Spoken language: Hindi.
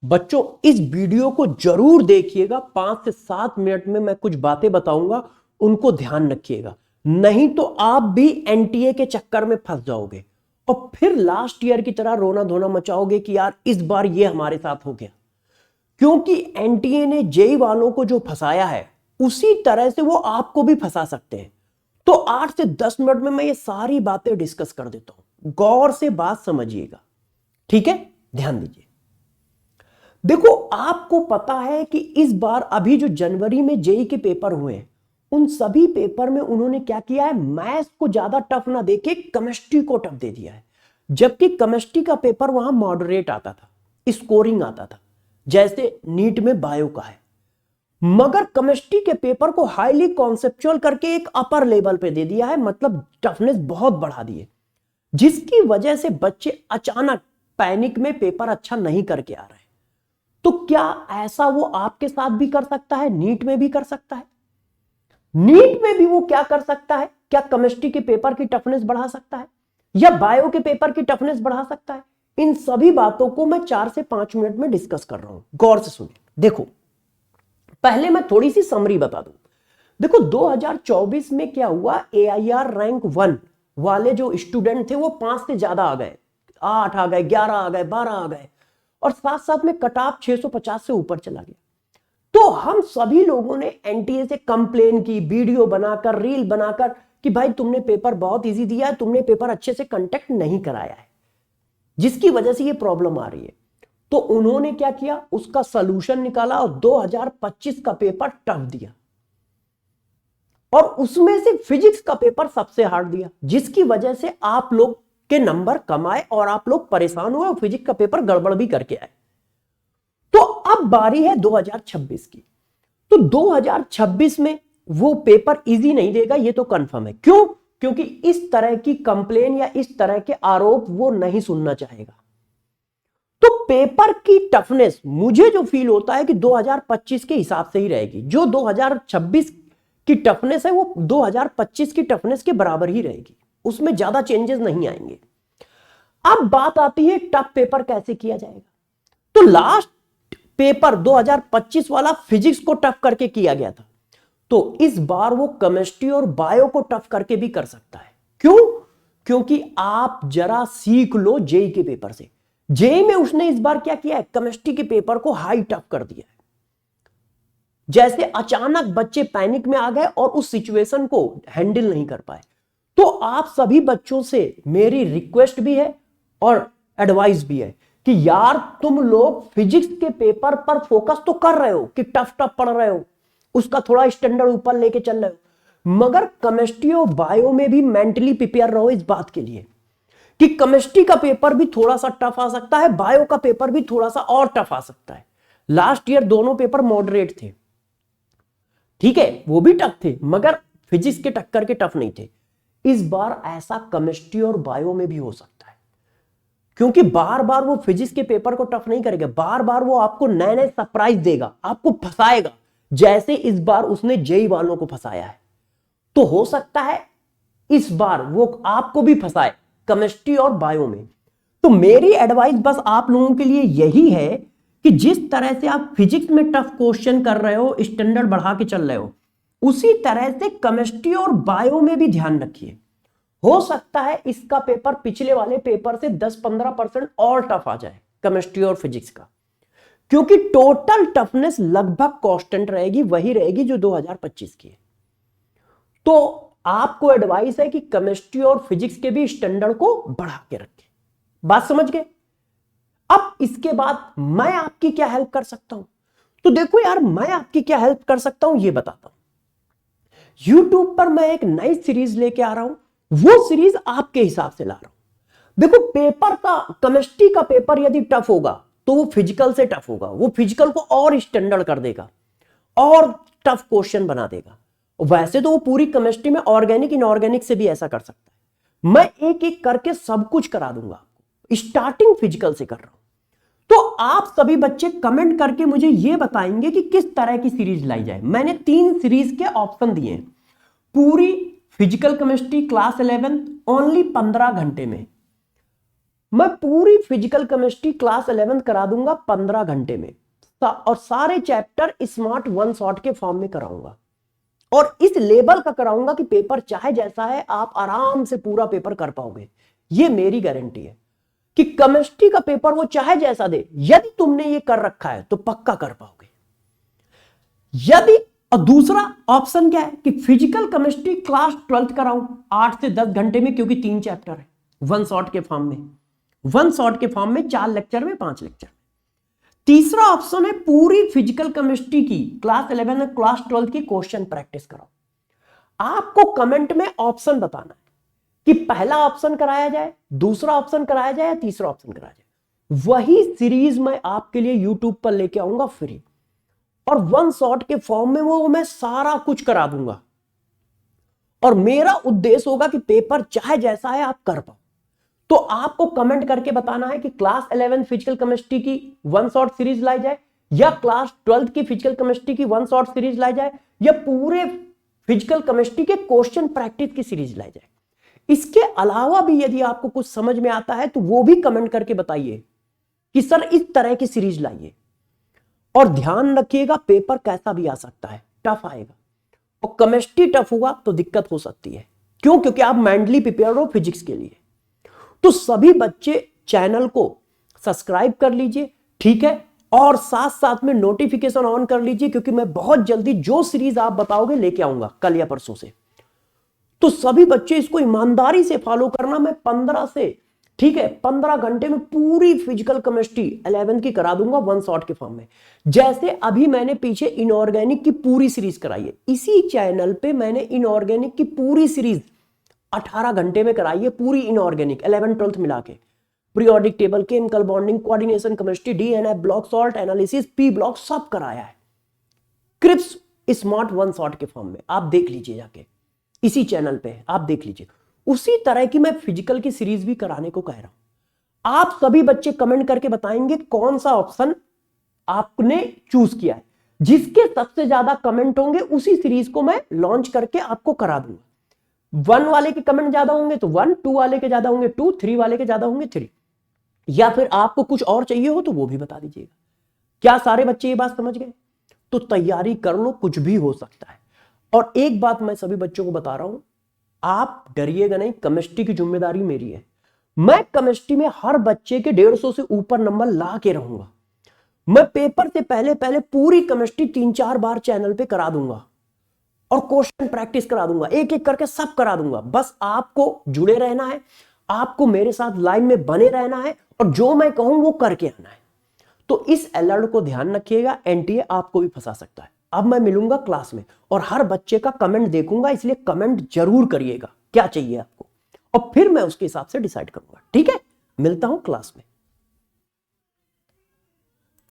बच्चों इस वीडियो को जरूर देखिएगा, 5 से 7 मिनट में मैं कुछ बातें बताऊंगा, उनको ध्यान रखिएगा, नहीं तो आप भी एनटीए के चक्कर में फंस जाओगे और फिर लास्ट ईयर की तरह रोना धोना मचाओगे कि यार इस बार ये हमारे साथ हो गया। क्योंकि एनटीए ने जेई वालों को जो फंसाया है उसी तरह से वो आपको भी फंसा सकते हैं। तो 8 से 10 मिनट में मैं ये सारी बातें डिस्कस कर देता हूं, गौर से बात समझिएगा, ठीक है? ध्यान दीजिए। देखो, आपको पता है कि इस बार अभी जो जनवरी में जेई के पेपर हुए हैं उन सभी पेपर में उन्होंने क्या किया है, मैथ्स को ज्यादा टफ ना देके केमिस्ट्री को टफ दे दिया है। जबकि केमिस्ट्री का पेपर वहां मॉडरेट आता था, स्कोरिंग आता था, जैसे नीट में बायो का है। मगर केमिस्ट्री के पेपर को हाईली कॉन्सेप्चुअल करके एक अपर लेवल पे दे दिया है, मतलब टफनेस बहुत बढ़ा दी है, जिसकी वजह से बच्चे अचानक पैनिक में पेपर अच्छा नहीं करके आ रहे हैं। तो क्या ऐसा वो आपके साथ भी कर सकता है? नीट में भी कर सकता है। नीट में भी वो क्या कर सकता है? क्या केमिस्ट्री के पेपर की टफनेस बढ़ा सकता है या बायो के पेपर की टफनेस बढ़ा सकता है? इन सभी बातों को मैं 4 से 5 मिनट में डिस्कस कर रहा हूं, गौर से सुनिए। देखो, पहले मैं थोड़ी सी समरी बता दूं। देखो, 2024 में क्या हुआ, एआईआर रैंक 1 वाले जो स्टूडेंट थे वो 5 से ज्यादा आ गए, 8 आ गए, 11 आ गए, 12 आ गए, और साथ साथ में कट ऑफ 650 से ऊपर चला गया। तो हम सभी लोगों ने एनटीए से कंप्लेन की, वीडियो बनाकर, रील बनाकर, कि भाई तुमने पेपर बहुत इजी दिया है, तुमने पेपर अच्छे से कंडक्ट नहीं कराया है, जिसकी वजह से ये प्रॉब्लम आ रही है। तो उन्होंने क्या किया, उसका सलूशन निकाला और 2025 का पेपर टफ दिया, और उसमें से फिजिक्स का पेपर सबसे हार्ड दिया, जिसकी वजह से आप लोग के नंबर कम आए और आप लोग परेशान हुए और फिजिक्स का पेपर गड़बड़ भी करके आए। तो अब बारी है 2026 की। तो 2026 में वो पेपर इजी नहीं देगा, ये तो कंफर्म है। क्यों? क्योंकि इस तरह की कंप्लेन या इस तरह के आरोप वो नहीं सुनना चाहेगा। तो पेपर की टफनेस मुझे जो फील होता है कि 2025 के हिसाब से ही रहेगी। जो 2026 की टफनेस है वो 2025 की टफनेस के बराबर ही रहेगी, उसमें ज्यादा चेंजेस नहीं आएंगे। अब बात आती है टफ पेपर कैसे किया जाएगा। तो लास्ट पेपर 2025 वाला फिजिक्स को टफ करके किया गया था, तो इस बार वो केमिस्ट्री और बायो को टफ करके भी कर सकता है। क्यों? क्योंकि आप जरा सीख लो जेई के पेपर से। जेई में उसने इस बार क्या किया है, केमिस्ट्री के पेपर को हाई टफ कर दिया है। जैसे अचानक बच्चे पैनिक में आ गए और उस सिचुएशन को हैंडल नहीं कर पाए। तो आप सभी बच्चों से मेरी रिक्वेस्ट भी है और एडवाइस भी है कि यार तुम लोग फिजिक्स के पेपर पर फोकस तो कर रहे हो कि टफ टफ पढ़ रहे हो, उसका थोड़ा स्टैंडर्ड ऊपर लेके चल रहे हो, मगर केमिस्ट्री और बायो में भी मेंटली प्रिपेयर रहो इस बात के लिए कि केमिस्ट्री का पेपर भी थोड़ा सा टफ आ सकता है, बायो का पेपर भी थोड़ा सा और टफ आ सकता है। लास्ट ईयर दोनों पेपर मॉडरेट थे, ठीक है, वो भी टफ थे, मगर फिजिक्स के टक्कर के टफ नहीं थे। इस बार ऐसा केमिस्ट्री और बायो में भी हो सकता है, क्योंकि बार बार वो फिजिक्स के पेपर को टफ नहीं करेगा, बार बार वो आपको नए नए सरप्राइज देगा, आपको फंसाएगा, जैसे इस बार उसने जेई वालों को फंसाया है। तो हो सकता है इस बार वो आपको भी फंसाए केमिस्ट्री और बायो में। तो मेरी एडवाइस बस आप लोगों के लिए यही है कि जिस तरह से आप फिजिक्स में टफ क्वेश्चन कर रहे हो, स्टैंडर्ड बढ़ा के चल रहे हो, उसी तरह से केमिस्ट्री और बायो में भी ध्यान रखिए। हो सकता है इसका पेपर पिछले वाले पेपर से 10-15% और टफ आ जाए, केमिस्ट्री और फिजिक्स का, क्योंकि टोटल टफनेस लगभग कांस्टेंट रहेगी, वही रहेगी जो 2025 की है। तो आपको एडवाइस है कि केमिस्ट्री और फिजिक्स के भी स्टैंडर्ड को बढ़ा के रखें। बात समझ गए? अब इसके बाद मैं आपकी क्या हेल्प कर सकता हूं? तो देखो यार, मैं आपकी क्या हेल्प कर सकता हूं ये बताता हूं। YouTube पर मैं एक नई सीरीज लेके आ रहा हूं, वो सीरीज आपके हिसाब से ला रहा हूं। देखो, पेपर का, केमिस्ट्री का पेपर यदि टफ होगा तो वो फिजिकल से टफ होगा, वो फिजिकल को और स्टैंडर्ड कर देगा और टफ क्वेश्चन बना देगा। वैसे तो वो पूरी केमिस्ट्री में ऑर्गेनिक इनऑर्गेनिक से भी ऐसा कर सकता है। मैं एक एक करके सब कुछ करा दूंगा आपको, स्टार्टिंग फिजिकल से कर रहा हूं। तो आप सभी बच्चे कमेंट करके मुझे ये बताएंगे कि किस तरह की सीरीज लाई जाए। मैंने 3 सीरीज के ऑप्शन दिए हैं। पूरी फिजिकल केमिस्ट्री क्लास 11 ओनली 15 घंटे में, मैं पूरी फिजिकल केमिस्ट्री क्लास 11 करा दूंगा 15 घंटे में, और सारे चैप्टर स्मार्ट वन शॉट के फॉर्म में कराऊंगा, और इस लेवल का कराऊंगा कि पेपर चाहे जैसा है आप आराम से पूरा पेपर कर पाओगे। ये मेरी गारंटी है कि केमिस्ट्री का पेपर वो चाहे जैसा दे, यदि तुमने ये कर रखा है तो पक्का कर पाओगे। यदि, और दूसरा ऑप्शन क्या है कि फिजिकल केमिस्ट्री क्लास 12 कराऊं 8 से 10 घंटे में, क्योंकि 3 चैप्टर है वन शॉट के फॉर्म में, वन शॉट के फॉर्म में 4 लेक्चर में 5 लेक्चर। तीसरा ऑप्शन है पूरी फिजिकल केमिस्ट्री की क्लास 11 और क्लास 12 की क्वेश्चन प्रैक्टिस कराओ। आपको कमेंट में ऑप्शन बताना है कि पहला ऑप्शन कराया जाए, दूसरा ऑप्शन कराया जाए या तीसरा ऑप्शन कराया जाए। वही सीरीज मैं आपके लिए यूट्यूब पर लेके आऊंगा फ्री, और वन शॉट के फॉर्म में वो मैं सारा कुछ करा दूंगा, और मेरा उद्देश्य होगा कि पेपर चाहे जैसा है आप कर पाओ। तो आपको कमेंट करके बताना है कि क्लास 11 फिजिकल केमिस्ट्री की वन शॉट सीरीज लाई जाए, या क्लास 12 की फिजिकल केमिस्ट्री की वन शॉट सीरीज लाई जाए, या पूरे फिजिकल केमिस्ट्री के क्वेश्चन प्रैक्टिस की सीरीज लाई जाए। इसके अलावा भी यदि आपको कुछ समझ में आता है तो वो भी कमेंट करके बताइए कि सर इस तरह की सीरीज लाइए। और ध्यान रखिएगा पेपर कैसा भी आ सकता है, टफ आएगा, और केमिस्ट्री टफ हुआ तो दिक्कत हो सकती है। क्यों? क्योंकि आप मेंटली प्रिपेयर हो फिजिक्स के लिए। तो सभी बच्चे चैनल को सब्सक्राइब कर लीजिए, ठीक है, और साथ साथ में नोटिफिकेशन ऑन कर लीजिए, क्योंकि मैं बहुत जल्दी जो सीरीज आप बताओगे लेके आऊंगा कल या परसों से। तो सभी बच्चे इसको ईमानदारी से फॉलो करना। मैं 15 से, ठीक है, 15 घंटे में पूरी फिजिकल केमिस्ट्री 11 की करा दूंगा वन शॉट के फॉर्म में। जैसे अभी मैंने पीछे इनऑर्गेनिक की पूरी सीरीज कराई है, इसी चैनल पे मैंने इनऑर्गेनिक की पूरी सीरीज 18 घंटे में कराई है, पूरी इनऑर्गेनिक 11 12 मिला के, periodic table, chemical bonding, coordination chemistry, DNA block, salt analysis, P block, सब कराया है क्रिप्स स्मार्ट वन शॉट के फॉर्म में। आप देख लीजिए जाके, इसी चैनल पे आप देख लीजिए। उसी तरह की मैं फिजिकल की सीरीज भी कराने को कह रहा हूं। आप सभी बच्चे कमेंट करके बताएंगे कौन सा ऑप्शन आपने चूज किया है। जिसके सबसे ज्यादा कमेंट होंगे उसी सीरीज को मैं लॉन्च करके आपको करा दूंगा। 1 वाले के कमेंट ज्यादा होंगे तो 1, 2 वाले के ज्यादा होंगे 2, 3 वाले के ज्यादा होंगे 3, या फिर आपको कुछ और चाहिए हो तो वो भी बता दीजिएगा। क्या सारे बच्चे ये बात समझ गए? तो तैयारी कर लो, कुछ भी हो सकता है। और एक बात मैं सभी बच्चों को बता रहा हूं, आप डरिएगा नहीं, केमिस्ट्री की जिम्मेदारी मेरी है। मैं केमिस्ट्री में हर बच्चे के 150 से ऊपर नंबर ला के रहूंगा। मैं पेपर से पहले पहले पूरी केमिस्ट्री 3-4 बार चैनल पे करा दूंगा, और क्वेश्चन प्रैक्टिस करा दूंगा, एक एक करके सब करा दूंगा। बस आपको जुड़े रहना है, आपको मेरे साथ लाइन में बने रहना है, और जो मैं कहूं वो करके आना है। तो इस अलर्ट को ध्यान रखिएगा, एनटीए आपको भी फंसा सकता है। अब मैं मिलूंगा क्लास में और हर बच्चे का कमेंट देखूंगा, इसलिए कमेंट जरूर करिएगा क्या चाहिए आपको, और फिर मैं उसके हिसाब से डिसाइड करूंगा। ठीक है, मिलता हूं क्लास में।